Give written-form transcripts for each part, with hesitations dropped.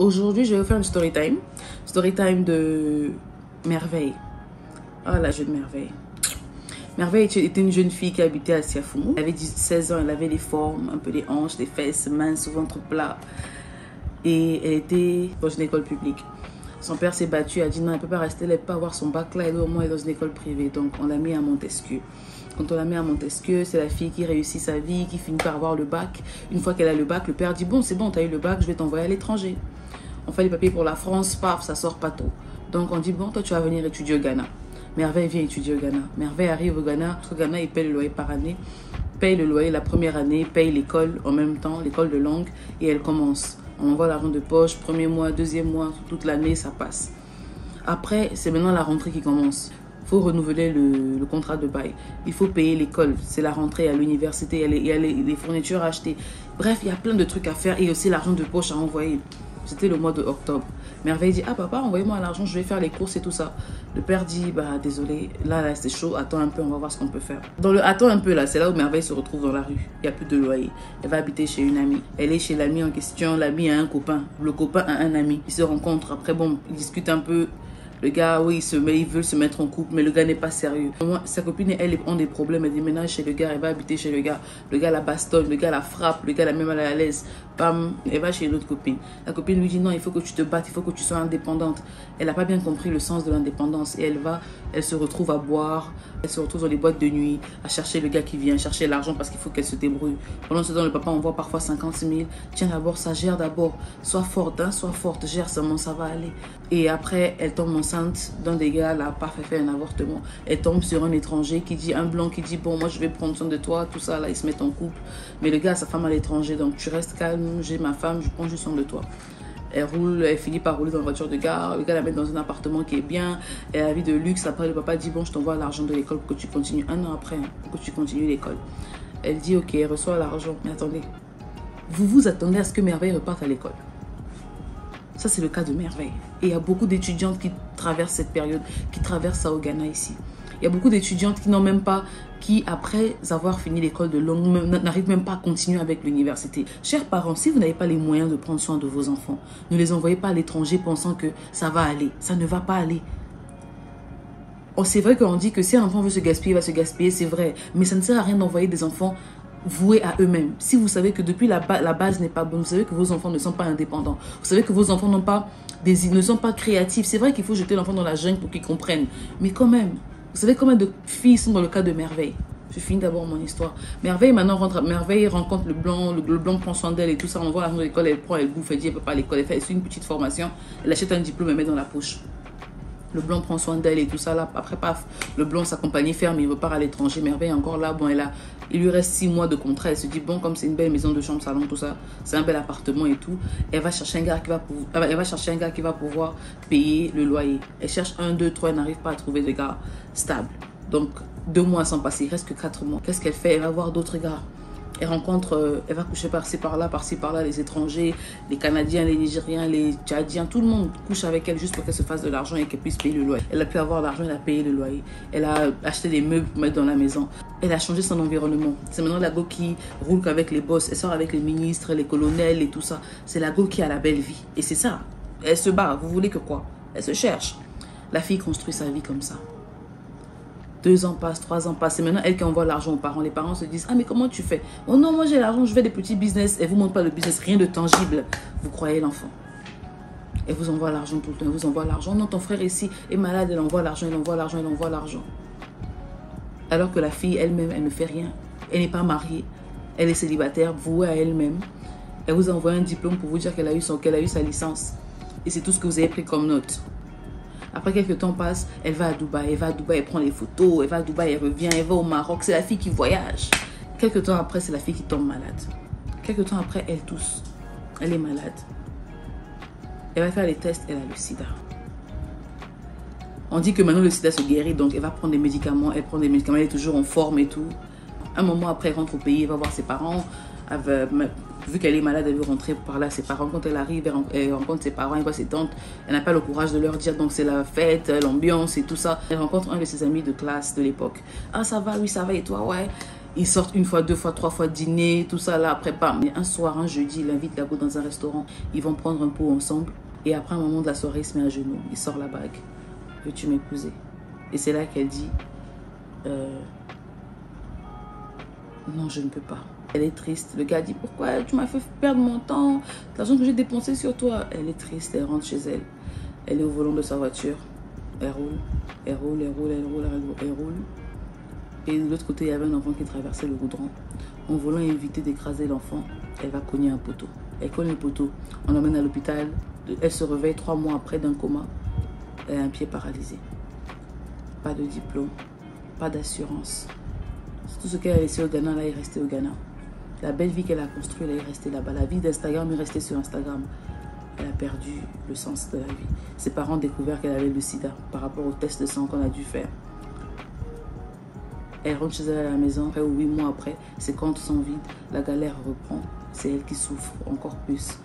Aujourd'hui, je vais vous faire une story time. Story time de Merveille. Ah, la jeune Merveille. Merveille était une jeune fille qui habitait à Siafoumou. Elle avait 16 ans, elle avait les formes, un peu les hanches, les fesses, minces, ventre plat. Et elle était dans une école publique. Son père s'est battu, elle a dit non, elle ne peut pas rester, elle ne peut pas avoir son bac là, elle doit au moins être dans une école privée. Donc on l'a mis à Montesquieu. Quand on l'a mis à Montesquieu, c'est la fille qui réussit sa vie, qui finit par avoir le bac. Une fois qu'elle a le bac, le père dit bon, c'est bon, tu as eu le bac, je vais t'envoyer à l'étranger. On fait les papiers pour la France, paf, ça sort pas tôt. Donc on dit bon, toi tu vas venir étudier au Ghana. Merveille vient étudier au Ghana. Merveille arrive au Ghana. Au Ghana, il paye le loyer par année. Paye le loyer la première année, paye l'école en même temps, l'école de langue, et elle commence. On envoie l'argent de poche, premier mois, deuxième mois, toute l'année, ça passe. Après, c'est maintenant la rentrée qui commence. Il faut renouveler le contrat de bail. Il faut payer l'école. C'est la rentrée à l'université, il y a les fournitures à acheter. Bref, il y a plein de trucs à faire et aussi l'argent de poche à envoyer. C'était le mois de octobre. Merveille dit, ah papa, envoyez-moi l'argent, je vais faire les courses et tout ça. Le père dit, bah désolé, là c'est chaud, attends un peu, on va voir ce qu'on peut faire. Dans le attends un peu là, c'est là où Merveille se retrouve dans la rue. Il n'y a plus de loyer. Elle va habiter chez une amie. Elle est chez l'amie en question, l'amie a un copain. Le copain a un ami. Ils se rencontrent, après bon, ils discutent un peu. Le gars, oui, ils veulent se mettre en couple, mais le gars n'est pas sérieux. Moi, sa copine, elle ont des problèmes, elle déménage chez le gars, elle va habiter chez le gars. Le gars la bastonne, le gars la frappe, le gars la met mal à l'aise. Bam, elle va chez une autre copine. La copine lui dit non, il faut que tu te battes, il faut que tu sois indépendante. Elle n'a pas bien compris le sens de l'indépendance et elle se retrouve à boire, elle se retrouve dans les boîtes de nuit, à chercher le gars qui vient, chercher l'argent parce qu'il faut qu'elle se débrouille. Pendant ce temps, le papa envoie parfois 50 000. Tiens d'abord, ça gère d'abord. Sois forte, gère seulement, ça va aller. Et après, elle tombe enceinte d'un des gars, elle n'a pas fait un avortement. Elle tombe sur un étranger qui dit, un blanc qui dit, bon, moi je vais prendre soin de toi, tout ça, là, ils se mettent en couple. Mais le gars a sa femme à l'étranger, donc tu restes calme, j'ai ma femme, je prends juste soin de toi. Elle roule, elle finit par rouler dans la voiture de gare. Le gars la met dans un appartement qui est bien. Elle a la vie de luxe. Après, le papa dit bon, je t'envoie l'argent de l'école pour que tu continues. Un an après, pour que tu continues l'école. Elle dit ok, elle reçoit l'argent. Mais attendez, vous vous attendez à ce que Merveille reparte à l'école? Ça, c'est le cas de Merveille. Et il y a beaucoup d'étudiantes qui traversent cette période, qui traversent ça au Ghana ici. Il y a beaucoup d'étudiantes qui n'ont même pas, qui après avoir fini l'école de langue, n'arrivent même pas à continuer avec l'université. Chers parents, si vous n'avez pas les moyens de prendre soin de vos enfants, ne les envoyez pas à l'étranger pensant que ça va aller. Ça ne va pas aller. Oh, c'est vrai qu'on dit que si un enfant veut se gaspiller, il va se gaspiller, c'est vrai. Mais ça ne sert à rien d'envoyer des enfants voués à eux-mêmes. Si vous savez que depuis la base n'est pas bonne, vous savez que vos enfants ne sont pas indépendants, vous savez que vos enfants ne sont pas créatifs. C'est vrai qu'il faut jeter l'enfant dans la jungle pour qu'ils comprennent. Mais quand même, vous savez combien de filles sont dans le cas de Merveille? Je finis d'abord mon histoire. Merveille maintenant Merveille rencontre le blanc prend soin d'elle et tout ça. On voit l'argent de l'école, elle prend, elle bouffe, elle dit elle peut pas à l'école, elle fait une petite formation, elle achète un diplôme, elle met dans la poche. Le blanc prend soin d'elle et tout ça là. Après paf, le blanc sa compagnie ferme, il repart à l'étranger. Merveille est encore là, bon il lui reste 6 mois de contrat. Elle se dit bon, comme c'est une belle maison de chambre, salon, tout ça, c'est un bel appartement et tout. Elle va chercher un gars qui va pouvoir payer le loyer. Elle cherche 1, 2, 3, elle n'arrive pas à trouver de gars stable. Donc 2 mois sans passer, il reste que 4 mois. Qu'est-ce qu'elle fait? Elle va voir d'autres gars. Elle rencontre, elle va coucher par-ci par-là, les étrangers, les Canadiens, les Nigériens, les Tchadiens, tout le monde couche avec elle juste pour qu'elle se fasse de l'argent et qu'elle puisse payer le loyer. Elle a pu avoir l'argent, elle a payé le loyer. Elle a acheté des meubles pour mettre dans la maison. Elle a changé son environnement. C'est maintenant la go qui roule qu'avec les boss. Elle sort avec les ministres, les colonels et tout ça. C'est la go qui a la belle vie. Et c'est ça. Elle se bat. Vous voulez que quoi? Elle se cherche. La fille construit sa vie comme ça. 2 ans passent, 3 ans passent. C'est maintenant elle qui envoie l'argent aux parents. Les parents se disent, ah mais comment tu fais? Oh non, moi j'ai l'argent, je fais des petits business. Elle ne vous montre pas le business, rien de tangible. Vous croyez l'enfant. Elle vous envoie l'argent tout le temps, elle vous envoie l'argent. Non, ton frère ici est malade, elle envoie l'argent, elle envoie l'argent, elle envoie l'argent. Alors que la fille elle-même, elle ne fait rien. Elle n'est pas mariée. Elle est célibataire, vouée à elle-même. Elle vous envoie un diplôme pour vous dire qu'elle a eu sa licence. Et c'est tout ce que vous avez pris comme note. Après quelques temps passe, elle va à Dubaï, elle prend les photos, elle va à Dubaï, elle revient, elle va au Maroc. C'est la fille qui voyage. Quelques temps après, c'est la fille qui tombe malade. Quelques temps après, elle tousse. Elle est malade. Elle va faire les tests, elle a le sida. On dit que maintenant le sida se guérit, donc elle va prendre des médicaments. Elle prend des médicaments, elle est toujours en forme et tout. Un moment après, elle rentre au pays, elle va voir ses parents. Vu qu'elle est malade, elle veut rentrer par là ses parents. Quand elle arrive, elle rencontre ses parents, elle voit ses tantes. Elle n'a pas le courage de leur dire, donc c'est la fête, l'ambiance et tout ça. Elle rencontre un de ses amis de classe de l'époque. Ah, ça va, oui, ça va, et toi, ouais. Ils sortent une fois, deux fois, trois fois dîner, tout ça là, après pas. Mais un soir, un jeudi, il invite la go dans un restaurant. Ils vont prendre un pot ensemble. Et après un moment de la soirée, il se met à genoux. Il sort la bague. Veux-tu m'épouser? Et c'est là qu'elle dit non, je ne peux pas. Elle est triste. Le gars dit pourquoi tu m'as fait perdre mon temps, l'argent que j'ai dépensé sur toi. Elle est triste, elle rentre chez elle. Elle est au volant de sa voiture. Elle roule, elle roule, elle roule, elle roule, elle roule, elle roule. Et de l'autre côté, il y avait un enfant qui traversait le goudron. En voulant éviter d'écraser l'enfant, elle va cogner un poteau. Elle cogne le poteau. On l'emmène à l'hôpital. Elle se réveille 3 mois après d'un coma. Elle a un pied paralysé. Pas de diplôme, pas d'assurance. Tout ce qu'elle a laissé au Ghana, là, est resté au Ghana. La belle vie qu'elle a construite, elle est restée là-bas. La vie d'Instagram est restée sur Instagram. Elle a perdu le sens de la vie. Ses parents ont découvert qu'elle avait le sida par rapport au test de sang qu'on a dû faire. Elle rentre chez elle à la maison, après, ou 8 mois après, ses comptes sont vides, la galère reprend. C'est elle qui souffre encore plus.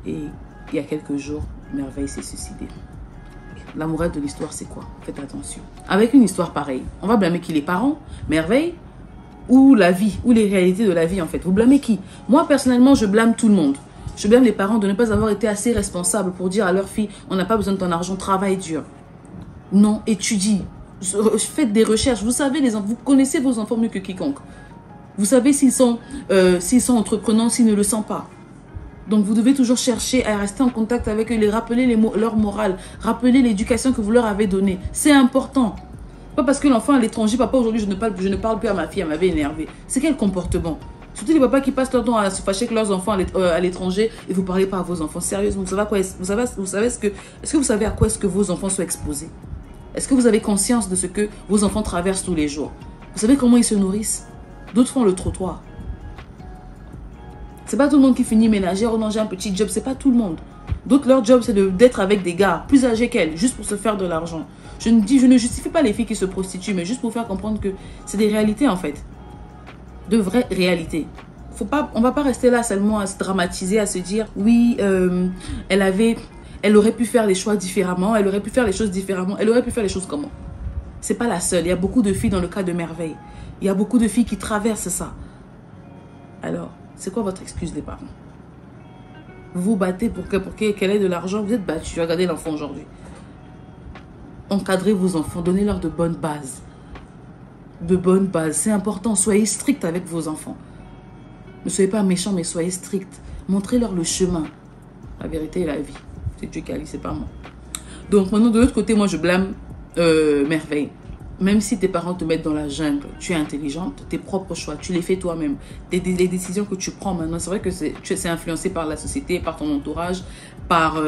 Et il y a quelques jours, Merveille s'est suicidée. La morale de l'histoire, c'est quoi? Faites attention. Avec une histoire pareille, on va blâmer qui? Les parents, Merveille, ou la vie, ou les réalités de la vie en fait. Vous blâmez qui? Moi, personnellement, je blâme tout le monde. Je blâme les parents de ne pas avoir été assez responsables pour dire à leur fille, on n'a pas besoin de ton argent, travaille dur. Non, étudie. Faites des recherches. Vous savez, vous connaissez vos enfants mieux que quiconque. Vous savez s'ils sont entreprenants, s'ils ne le sont pas. Donc, vous devez toujours chercher à rester en contact avec eux, les rappeler leur morale, rappeler l'éducation que vous leur avez donnée. C'est important. Pas parce que l'enfant à l'étranger, papa, aujourd'hui, je ne parle plus à ma fille, elle m'avait énervé. C'est quel comportement? Surtout les papas qui passent leur temps à se fâcher avec leurs enfants à l'étranger et vous ne parlez pas à vos enfants. Sérieusement, est-ce que vous savez à quoi est-ce que vos enfants sont exposés? Est-ce que vous avez conscience de ce que vos enfants traversent tous les jours? Vous savez comment ils se nourrissent? D'autres font le trottoir. C'est pas tout le monde qui finit ménagère ou non, j'ai un petit job. C'est pas tout le monde. D'autres, leur job, c'est d'être avec des gars plus âgés qu'elles, juste pour se faire de l'argent. Je ne justifie pas les filles qui se prostituent, mais juste pour faire comprendre que c'est des réalités, en fait. De vraies réalités. On va pas rester là seulement à se dramatiser, à se dire, oui, elle aurait pu faire les choix différemment, elle aurait pu faire les choses différemment, elle aurait pu faire les choses comment? C'est pas la seule. Il y a beaucoup de filles dans le cas de Merveille. Il y a beaucoup de filles qui traversent ça. Alors, c'est quoi votre excuse, les parents? Vous vous battez pour qu'elle ait de l'argent, vous êtes battus. Regardez l'enfant aujourd'hui. Encadrez vos enfants, donnez-leur de bonnes bases. De bonnes bases, c'est important. Soyez strict avec vos enfants. Ne soyez pas méchants, mais soyez stricts. Montrez-leur le chemin. La vérité est la vie. C'est Dieu qui a dit, c'est pas moi. Donc maintenant, de l'autre côté, moi, je blâme Merveille. Même si tes parents te mettent dans la jungle, tu es intelligente, tes propres choix, tu les fais toi-même. Les décisions que tu prends maintenant, c'est vrai que c'est influencé par la société, par ton entourage, par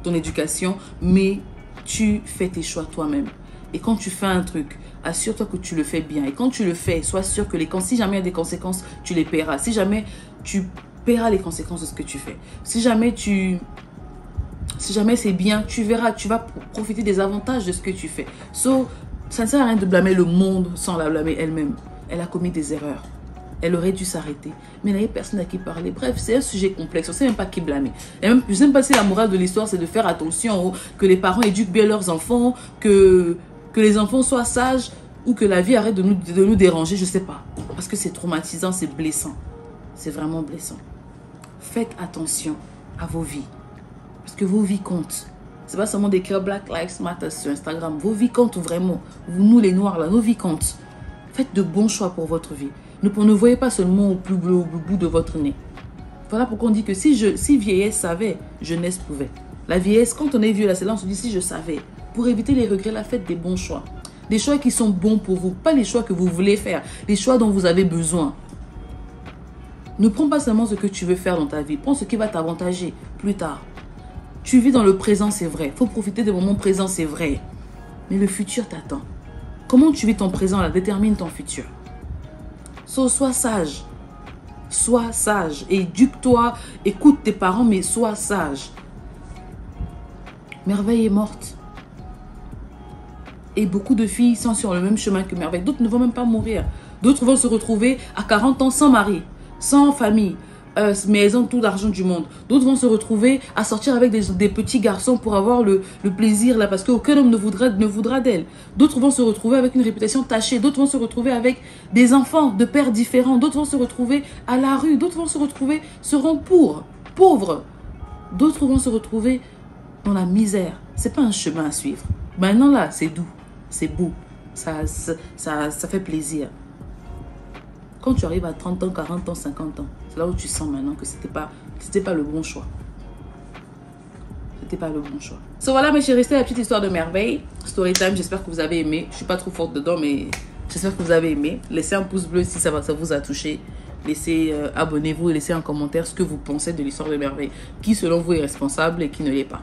ton éducation, mais tu fais tes choix toi-même. Et quand tu fais un truc, assure-toi que tu le fais bien. Et quand tu le fais, sois sûr que si jamais il y a des conséquences, tu les paieras. Si jamais tu paieras les conséquences de ce que tu fais. Si jamais c'est bien, tu verras, tu vas profiter des avantages de ce que tu fais. Ça ne sert à rien de blâmer le monde sans la blâmer elle-même. Elle a commis des erreurs. Elle aurait dû s'arrêter. Mais il n'y avait personne à qui parler. Bref, c'est un sujet complexe. On ne sait même pas qui blâmer. Et même, je ne sais pas si la morale de l'histoire, c'est de faire attention que les parents éduquent bien leurs enfants, que les enfants soient sages ou que la vie arrête de nous déranger. Je ne sais pas. Parce que c'est traumatisant, c'est blessant. C'est vraiment blessant. Faites attention à vos vies. Parce que vos vies comptent. C'est pas seulement d'écrire Black Lives Matter sur Instagram. Vos vies comptent vraiment. Nous les noirs là, nos vies comptent. Faites de bons choix pour votre vie. Ne voyez pas seulement au bout de votre nez. Voilà pourquoi on dit que si vieillesse savait, jeunesse pouvait. La vieillesse, quand on est vieux là, c'est là on se dit si je savais. Pour éviter les regrets, là, faites des bons choix. Des choix qui sont bons pour vous. Pas les choix que vous voulez faire. Les choix dont vous avez besoin. Ne prends pas seulement ce que tu veux faire dans ta vie. Prends ce qui va t'avantager plus tard. Tu vis dans le présent, c'est vrai. Il faut profiter des moments présents, c'est vrai. Mais le futur t'attend. Comment tu vis ton présent, là, détermine ton futur. Sois sage. Sois sage. Éduque-toi. Écoute tes parents, mais sois sage. Merveille est morte. Et beaucoup de filles sont sur le même chemin que Merveille. D'autres ne vont même pas mourir. D'autres vont se retrouver à 40 ans sans mari, sans famille, mais elles ont tout l'argent du monde. D'autres vont se retrouver à sortir avec des petits garçons pour avoir le plaisir là, parce qu'aucun homme ne voudra d'elles. D'autres vont se retrouver avec une réputation tachée. D'autres vont se retrouver avec des enfants de pères différents. D'autres vont se retrouver à la rue. D'autres vont se retrouver, seront pauvres. D'autres vont se retrouver dans la misère. C'est pas un chemin à suivre. Maintenant là, c'est doux, c'est beau, ça fait plaisir. Quand tu arrives à 30 ans, 40 ans, 50 ans, c'est là où tu sens maintenant que c'était pas le bon choix. C'était pas le bon choix. So voilà mes chéris, c'était la petite histoire de Merveille. Story time, j'espère que vous avez aimé. Je suis pas trop forte dedans, mais j'espère que vous avez aimé. Laissez un pouce bleu si ça vous a touché. Laissez, abonnez-vous et laissez un commentaire ce que vous pensez de l'histoire de Merveille. Qui selon vous est responsable et qui ne l'est pas.